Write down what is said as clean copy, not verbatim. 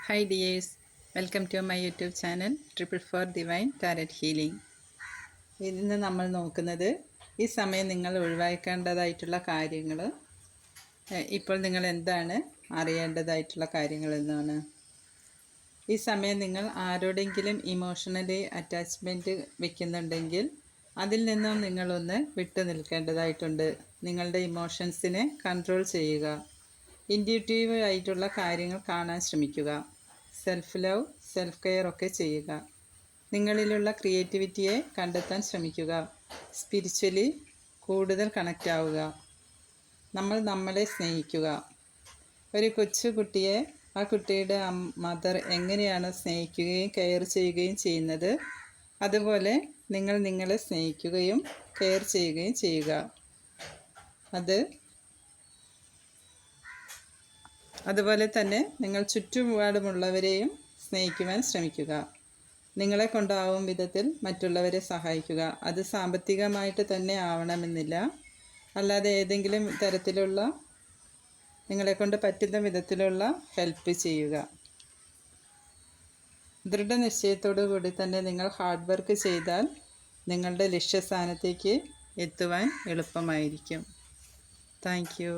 Hi dears, welcome to my YouTube channel Triple Four Divine Tarot Healing. ഇന്ന് നമ്മൾ നോക്കുന്നത് ഈ സമയം നിങ്ങൾ ഒഴിവാക്കേണ്ടതായിട്ടുള്ള കാര്യങ്ങൾ, ഇപ്പോൾ നിങ്ങൾ എന്താണ് അറിയേണ്ടതായിട്ടുള്ള കാര്യങ്ങൾ എന്നാണ്. ഈ സമയം നിങ്ങൾ ആരോടെങ്കിലും ഇമോഷണലി അറ്റാച്ച്മെൻറ്റ് വയ്ക്കുന്നുണ്ടെങ്കിൽ അതിൽ നിന്നും നിങ്ങളൊന്ന് വിട്ടു നിൽക്കേണ്ടതായിട്ടുണ്ട്. നിങ്ങളുടെ ഇമോഷൻസിനെ കൺട്രോൾ ചെയ്യുക. ഇൻറ്റ്യൂട്ടീവ് ആയിട്ടുള്ള കാര്യങ്ങൾ കാണാൻ ശ്രമിക്കുക. സെൽഫ് ലവ്, സെൽഫ് കെയർ ഒക്കെ ചെയ്യുക. നിങ്ങളിലുള്ള ക്രിയേറ്റിവിറ്റിയെ കണ്ടെത്താൻ ശ്രമിക്കുക. സ്പിരിച്വലി കൂടുതൽ കണക്റ്റ് ആവുക. നമ്മളെ സ്നേഹിക്കുക. ഒരു കൊച്ചു കുട്ടിയെ ആ കുട്ടിയുടെ മദർ എങ്ങനെയാണ് സ്നേഹിക്കുകയും കെയർ ചെയ്യുകയും ചെയ്യുന്നത്, അതുപോലെ നിങ്ങൾ നിങ്ങളെ സ്നേഹിക്കുകയും കെയർ ചെയ്യുകയും ചെയ്യുക. അതുപോലെ തന്നെ നിങ്ങൾ ചുറ്റുപാടുമുള്ളവരെയും സ്നേഹിക്കുവാൻ ശ്രമിക്കുക. നിങ്ങളെ കൊണ്ടാവും വിധത്തിൽ മറ്റുള്ളവരെ സഹായിക്കുക. അത് സാമ്പത്തികമായിട്ട് തന്നെ ആവണമെന്നില്ല, അല്ലാതെ ഏതെങ്കിലും തരത്തിലുള്ള നിങ്ങളെക്കൊണ്ട് പറ്റുന്ന വിധത്തിലുള്ള ഹെൽപ്പ് ചെയ്യുക. ദൃഢനിശ്ചയത്തോടു കൂടി തന്നെ നിങ്ങൾ ഹാർഡ് വർക്ക് ചെയ്താൽ നിങ്ങളുടെ ലക്ഷ്യസ്ഥാനത്തേക്ക് എത്തുവാൻ എളുപ്പമായിരിക്കും. Thank you.